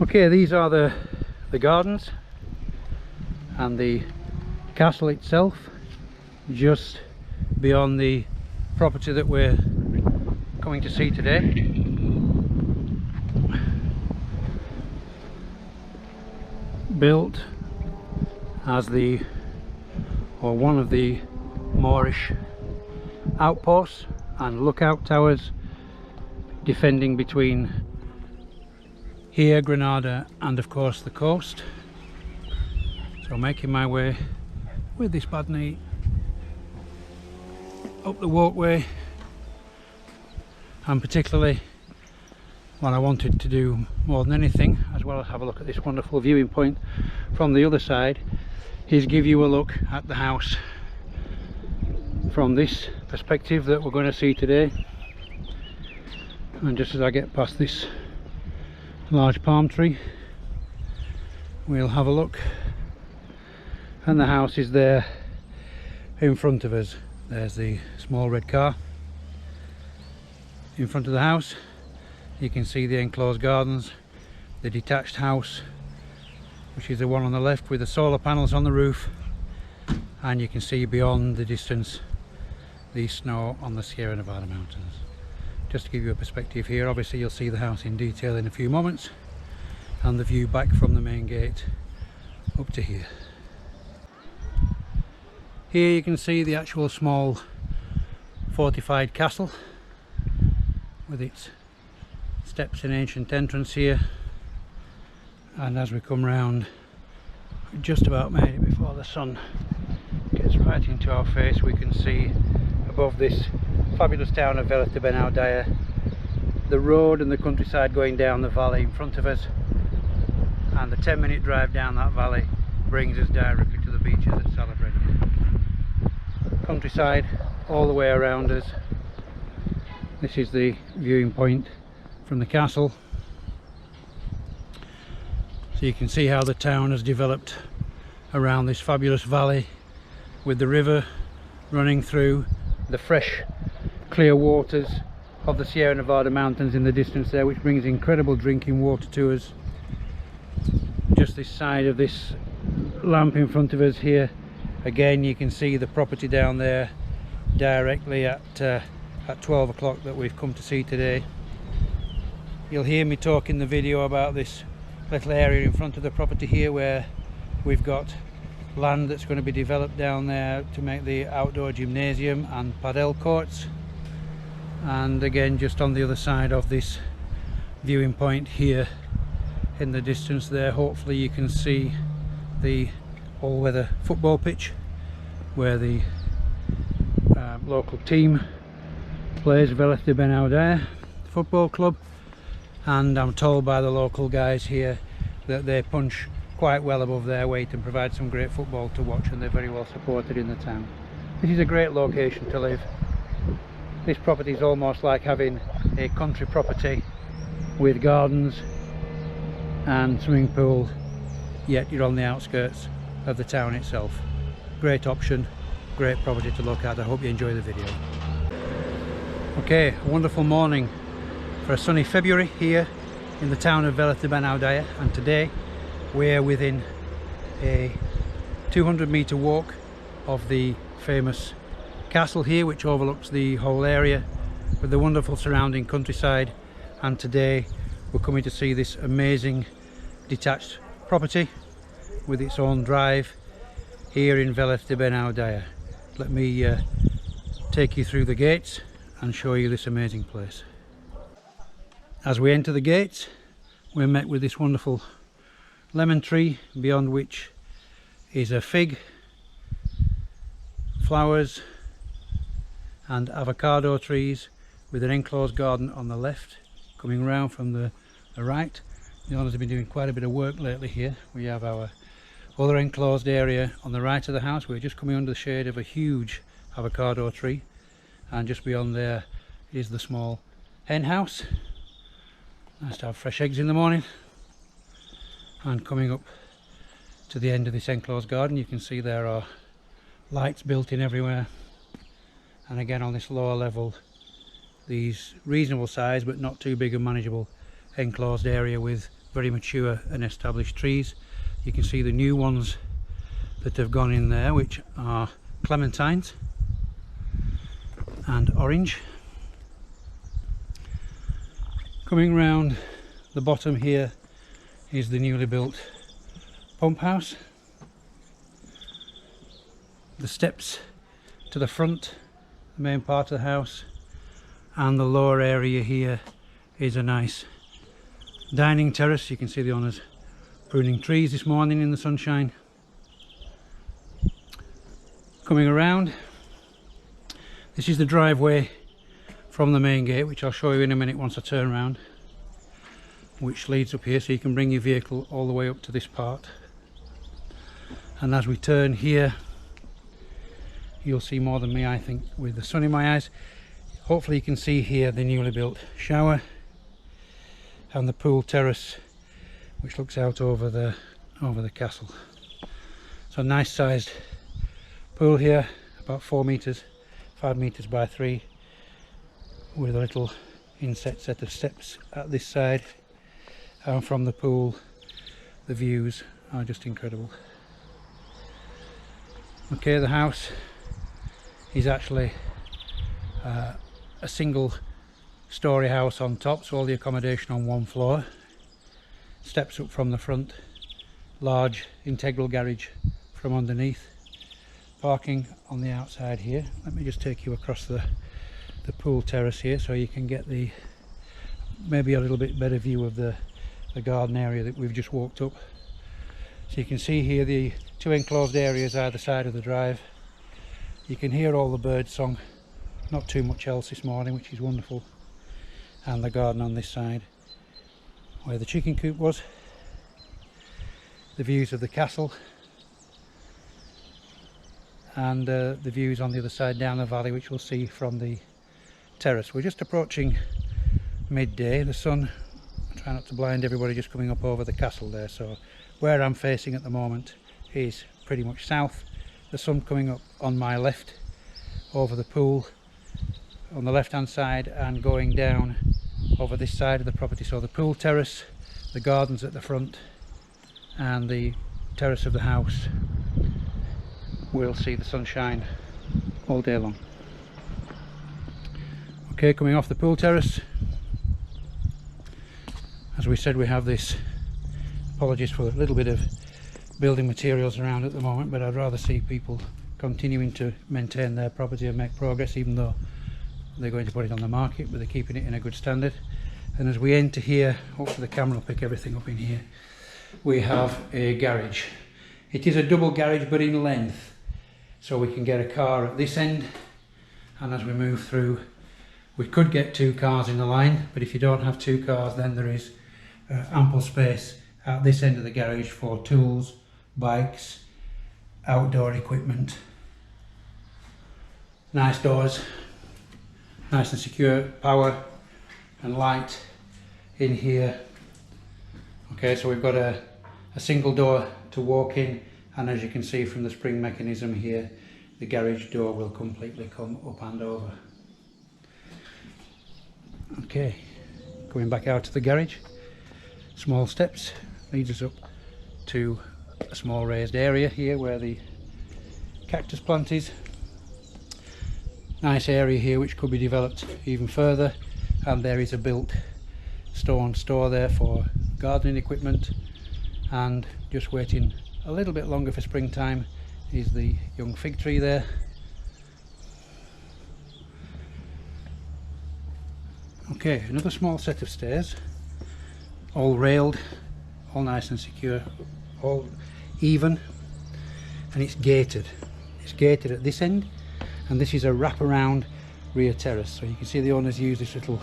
Okay, these are the gardens and the castle itself, just beyond the property that we're coming to see today. Built as one of the Moorish outposts and lookout towers, defending between here, Granada, and of course the coast. So making my way with this bad knee up the walkway, and particularly what I wanted to do more than anything, as well as have a look at this wonderful viewing point from the other side, is give you a look at the house from this perspective that we're going to see today. And just as I get past this large palm tree, we'll have a look, and the house is there in front of us. There's the small red car in front of the house. You can see the enclosed gardens, the detached house, which is the one on the left with the solar panels on the roof, and you can see beyond the distance the snow on the Sierra Nevada mountains. Just to give you a perspective here, obviously you'll see the house in detail in a few moments, and the view back from the main gate up to here. Here you can see the actual small fortified castle with its steps and ancient entrance here, and as we come round, just about made it before the sun gets right into our face, we can see above this fabulous town of Velez de Benaudalla the road and the countryside going down the valley in front of us, and the 10-minute drive down that valley brings us directly to the beaches at Salabreña. Countryside all the way around us. This is the viewing point from the castle, so you can see how the town has developed around this fabulous valley, with the river running through, the fresh clear waters of the Sierra Nevada mountains in the distance there, which brings incredible drinking water to us. Just this side of this lamp in front of us here, again you can see the property down there directly at 12 o'clock that we've come to see today. You'll hear me talk in the video about this little area in front of the property here where we've got land that's going to be developed down there to make the outdoor gymnasium and padel courts. And again, just on the other side of this viewing point here in the distance there, hopefully you can see the all-weather football pitch where the local team plays, Velez de Benaudalla football club. And I'm told by the local guys here that they punch quite well above their weight and provide some great football to watch, and they're very well supported in the town. This is a great location to live. This property is almost like having a country property with gardens and swimming pool, yet you're on the outskirts of the town itself. Great option, great property to look at. I hope you enjoy the video. Okay, a wonderful morning for a sunny February here in the town of Velez de Benaudalla, and today we're within a 200-meter walk of the famous castle here, which overlooks the whole area with the wonderful surrounding countryside. And today we're coming to see this amazing detached property with its own drive here in Velez de Benaudalla. Let me take you through the gates and show you this amazing place. As we enter the gates, we're met with this wonderful lemon tree, beyond which is a fig, flowers and avocado trees, with an enclosed garden on the left. Coming round from the right, the owners have been doing quite a bit of work lately here. We have our other enclosed area on the right of the house. We're just coming under the shade of a huge avocado tree, and just beyond there is the small hen house. Nice to have fresh eggs in the morning. And coming up to the end of this enclosed garden, you can see there are lights built in everywhere, and again on this lower level these reasonable size but not too big and manageable enclosed area with very mature and established trees. You can see the new ones that have gone in there, which are clementines and orange. Coming round the bottom here is the newly built pump house. The steps to the front, the main part of the house, and the lower area here is a nice dining terrace. You can see the owners pruning trees this morning in the sunshine. Coming around, this is the driveway from the main gate, which I'll show you in a minute once I turn around, which leads up here, so you can bring your vehicle all the way up to this part. And as we turn here, you'll see more than me, I think, with the sun in my eyes. Hopefully you can see here the newly built shower and the pool terrace, which looks out over the castle. So a nice sized pool here, about 4 meters, 5 meters by 3, with a little inset set of steps at this side. And from the pool, the views are just incredible. Okay, the house is actually a single story house on top, so all the accommodation on one floor. Steps up from the front, large integral garage from underneath, parking on the outside here. Let me just take you across the pool terrace here so you can get the maybe a little bit better view of the garden area that we've just walked up. So you can see here the 2 enclosed areas either side of the drive. You can hear all the bird song, not too much else this morning, which is wonderful. And the garden on this side where the chicken coop was. The views of the castle, and the views on the other side down the valley, which we'll see from the terrace. We're just approaching midday. The sun, I try not to blind everybody just coming up over the castle there, so where I'm facing at the moment is pretty much south. The sun coming up on my left over the pool on the left hand side and going down over this side of the property. So the pool terrace, the gardens at the front, and the terrace of the house will see the sunshine all day long. Okay, coming off the pool terrace, as we said, we have this, apologies for a little bit of building materials around at the moment, but I'd rather see people continuing to maintain their property and make progress, even though they're going to put it on the market, but they're keeping it in a good standard. And as we enter here, hopefully the camera will pick everything up in here, we have a garage. It is a double garage but in length, so we can get a car at this end, and as we move through we could get 2 cars in the line, but if you don't have 2 cars then there is ample space at this end of the garage for tools, bikes, outdoor equipment. Nice doors, nice and secure, power and light in here. Okay, so we've got a single door to walk in, and as you can see from the spring mechanism here, the garage door will completely come up and over. Okay, going back out to the garage, small steps leads us up to a small raised area here where the cactus plant is. Nice area here which could be developed even further, and there is a built stone store there for gardening equipment. And just waiting a little bit longer for springtime is the young fig tree there. Okay, another small set of stairs, all railed, all nice and secure, all even, and it's gated. It's gated at this end, and this is a wraparound rear terrace, so you can see the owners use this little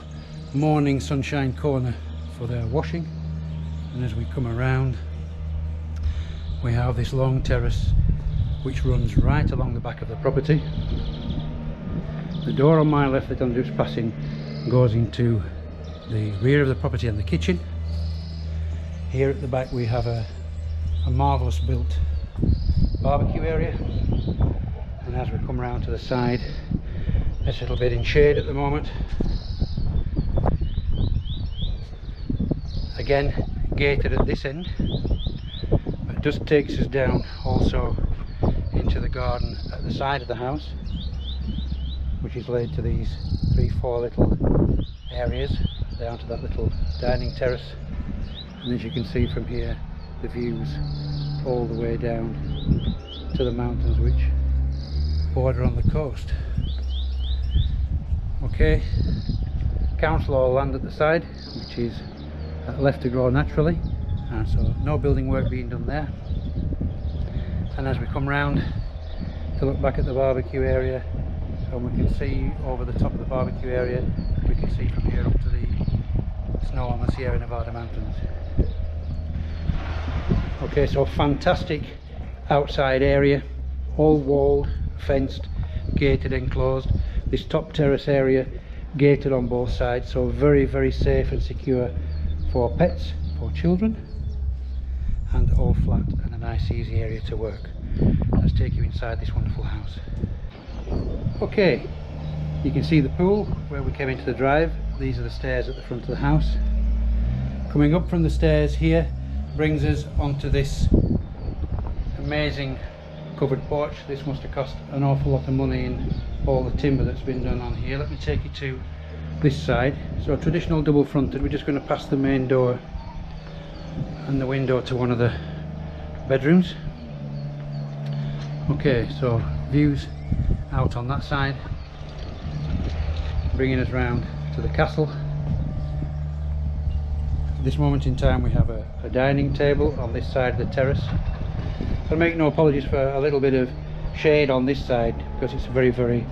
morning sunshine corner for their washing. And as we come around, we have this long terrace which runs right along the back of the property. The door on my left that I'm just passing goes into the rear of the property and the kitchen. Here at the back we have a marvellous built barbecue area, and as we come around to the side, it's a little bit in shade at the moment. again gated at this end, but it just takes us down also into the garden at the side of the house, which is laid to these 3-4 little areas down to that little dining terrace. And as you can see from here, the views all the way down to the mountains which border on the coast. Okay, council hall land at the side, which is left to grow naturally, and so no building work being done there. And as we come round to look back at the barbecue area, and we can see over the top of the barbecue area, we can see from here up to the snow on the Sierra Nevada mountains. Okay, so fantastic outside area, all walled, fenced, gated, enclosed. This top terrace area gated on both sides, so very, very safe and secure for pets, for children, and all flat and a nice easy area to work. Let's take you inside this wonderful house. Okay, you can see the pool where we came into the drive. These are the stairs at the front of the house. Coming up from the stairs here brings us onto this amazing covered porch. This must have cost an awful lot of money in all the timber that's been done on here. Let me take you to this side. So traditional double fronted. We're just going to pass the main door and the window to one of the bedrooms. Okay, so views out on that side, bringing us round to the castle. At this moment in time we have a dining table on this side of the terrace. I'll make no apologies for a little bit of shade on this side, because it's very, very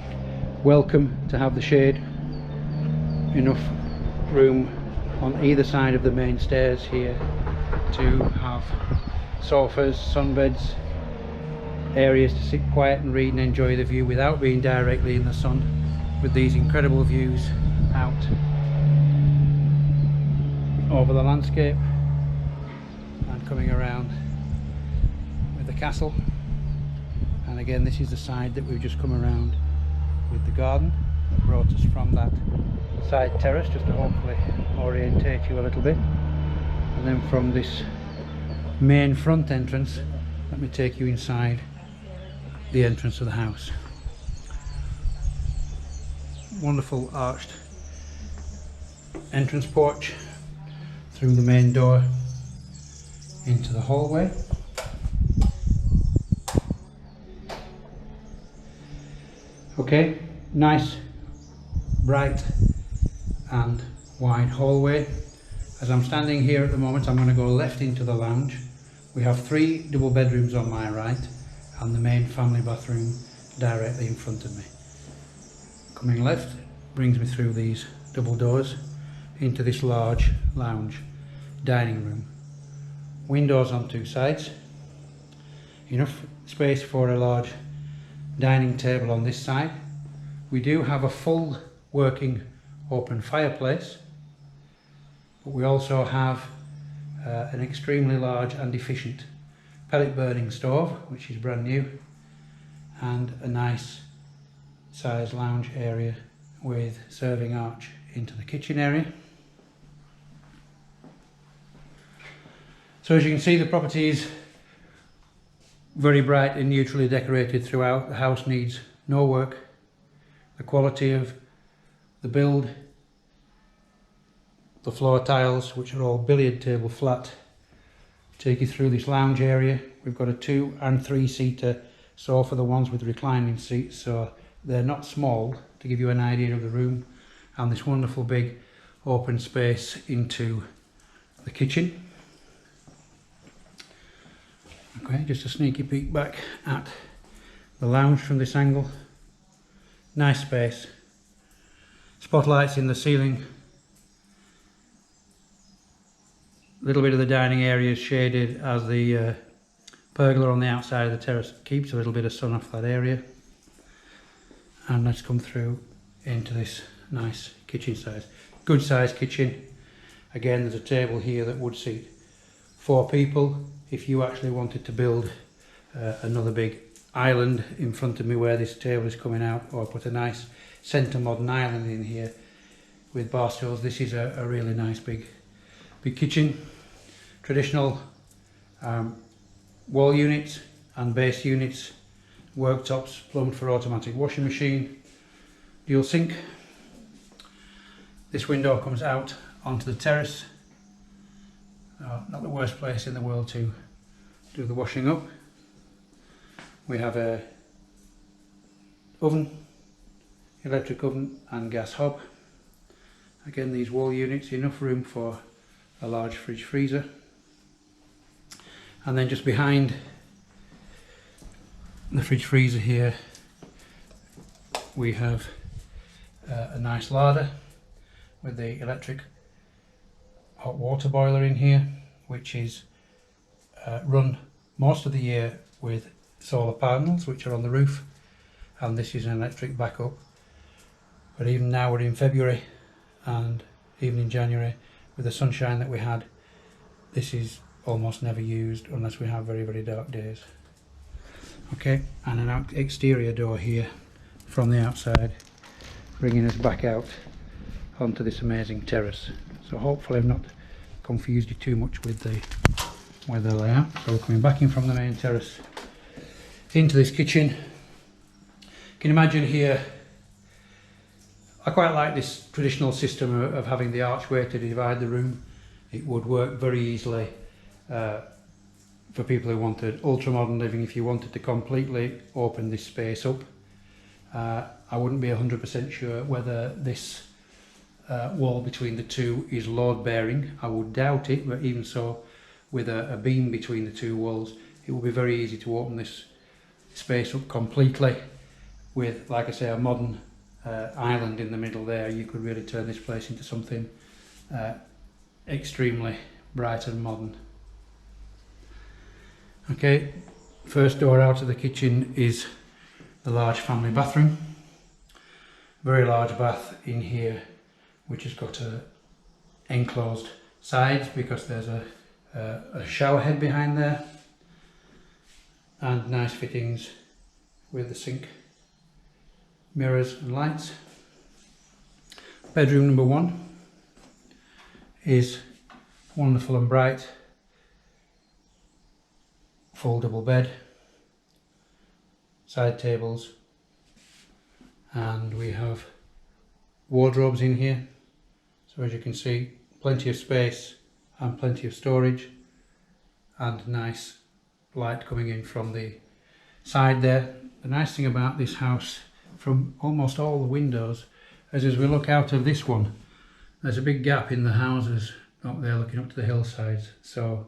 welcome to have the shade. Enough room on either side of the main stairs here to have sofas, sunbeds, areas to sit quiet and read and enjoy the view without being directly in the sun, with these incredible views out over the landscape and coming around with the castle. And again, this is the side that we've just come around with the garden that brought us from that side terrace, just to hopefully orientate you a little bit. And then from this main front entrance, let me take you inside the entrance of the house. Wonderful arched entrance porch through the main door into the hallway. Okay, nice, bright and wide hallway. As I'm standing here at the moment, I'm going to go left into the lounge. We have 3 double bedrooms on my right and the main family bathroom directly in front of me. Coming left brings me through these double doors into this large lounge dining room. Windows on 2 sides, enough space for a large dining table on this side. We do have a full working open fireplace, but we also have an extremely large and efficient pellet burning stove, which is brand new, and a nice size lounge area with serving arch into the kitchen area. So as you can see, the property is very bright and neutrally decorated throughout. The house needs no work. The quality of the build, the floor tiles, which are all billiard table flat, take you through this lounge area. We've got a 2 and 3 seater sofa, the ones with reclining seats, so they're not small, to give you an idea of the room, and this wonderful big open space into the kitchen. Okay, just a sneaky peek back at the lounge from this angle. Nice space, spotlights in the ceiling, a little bit of the dining area is shaded as the pergola on the outside of the terrace keeps a little bit of sun off that area. And let's come through into this nice kitchen size, good sized kitchen. Again, there's a table here that would seat 4 people. If you actually wanted to build another big island in front of me where this table is coming out, or put a nice centre modern island in here with bar stools, this is a really nice big Big kitchen, traditional wall units and base units, worktops plumbed for automatic washing machine, dual sink. This window comes out onto the terrace. Not the worst place in the world to do the washing up. We have a oven, electric oven and gas hob. Again, these wall units, enough room for a large fridge freezer. And then just behind the fridge freezer here we have a nice larder with the electric hot water boiler in here, which is run most of the year with solar panels which are on the roof, and this is an electric backup. But even now we're in February, and even in January with the sunshine that we had, this is almost never used unless we have very, very dark days. Okay, and an exterior door here from the outside, bringing us back out onto this amazing terrace. So hopefully I've not confused you too much with the layout. So we're coming back in from the main terrace into this kitchen. You can imagine here, I quite like this traditional system of having the archway to divide the room. It would work very easily for people who wanted ultra modern living. If you wanted to completely open this space up, I wouldn't be 100% sure whether this wall between the two is load bearing. I would doubt it, but even so, with a beam between the two walls, it would be very easy to open this space up completely with, like I say, a modern island in the middle there. You could really turn this place into something extremely bright and modern. Okay, first door out of the kitchen is the large family bathroom. Very large bath in here, which has got enclosed sides because there's a shower head behind there, and nice fittings with the sink, mirrors and lights. Bedroom number one is wonderful and bright. Full double bed, side tables, and we have wardrobes in here. So as you can see, plenty of space and plenty of storage, and nice light coming in from the side there. The nice thing about this house, from almost all the windows, is as we look out of this one, there's a big gap in the houses up there looking up to the hillsides. So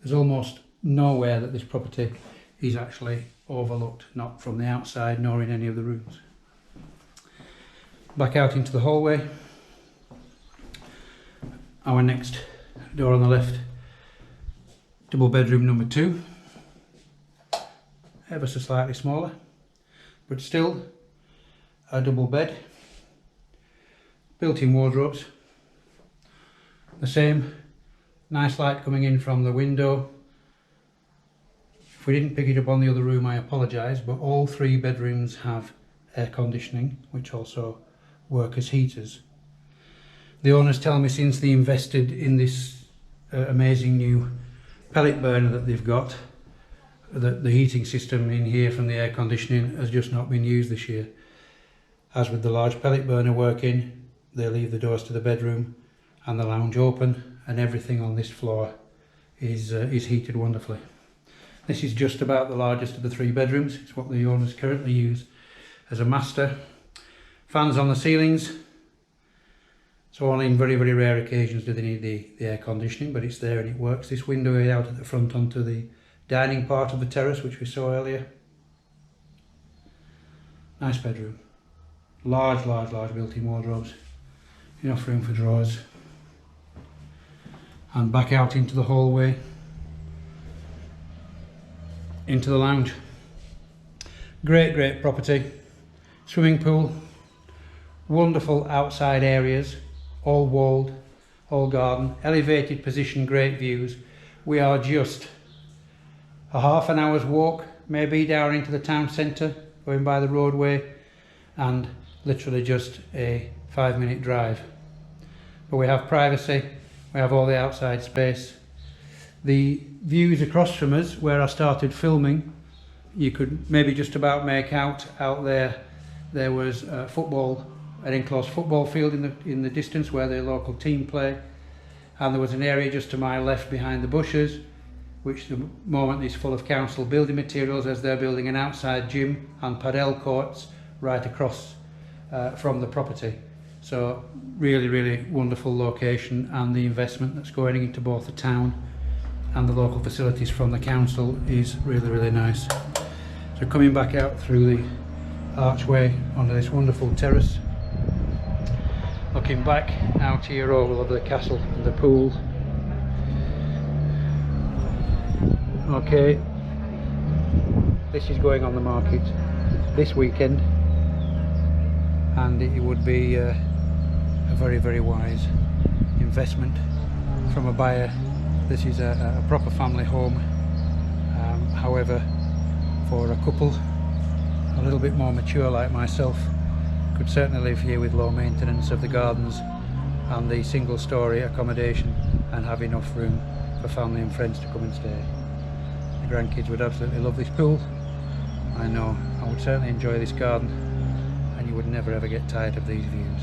there's almost nowhere that this property is actually overlooked, not from the outside nor in any of the rooms. Back out into the hallway. Our next door on the left, double bedroom number two. Ever so slightly smaller, but still a double bed. Built-in wardrobes. The same, nice light coming in from the window. If we didn't pick it up on the other room, I apologise, but all three bedrooms have air conditioning, which also work as heaters. The owners tell me since they invested in this amazing new pellet burner that they've got, that the heating system in here from the air conditioning has just not been used this year. As with the large pellet burner working, they leave the doors to the bedroom and the lounge open, and everything on this floor is heated wonderfully. This is just about the largest of the three bedrooms. It's what the owners currently use as a master. Fans on the ceilings. So only in very, very rare occasions do they need the air conditioning, but it's there and it works. This window is out at the front onto the dining part of the terrace, which we saw earlier. Nice bedroom. Large built-in wardrobes. Enough room for drawers. And back out into the hallway, into the lounge. Great property. Swimming pool. Wonderful outside areas. All walled, all garden. Elevated position, great views. We are just a half an hour's walk, maybe, down into the town centre, going by the roadway, and literally just a 5-minute drive. But we have privacy, We have all the outside space. The views across from us, where I started filming, you could maybe just about make out there. There was an enclosed football field in the distance where the local team play, and there was an area just to my left behind the bushes, which at the moment is full of council building materials, as they're building an outside gym and padel courts right across from the property. So really wonderful location, and the investment that's going into both the town and the local facilities from the council is really nice. So coming back out through the archway onto this wonderful terrace, looking back out here over the castle and the pool. Okay, this is going on the market this weekend, and it would be a very wise investment from a buyer. This is a proper family home, however, for a couple a little bit more mature like myself, could certainly live here with low maintenance of the gardens and the single story accommodation, and have enough room for family and friends to come and stay. The grandkids would absolutely love this pool. I know I would certainly enjoy this garden, and you would never ever get tired of these views.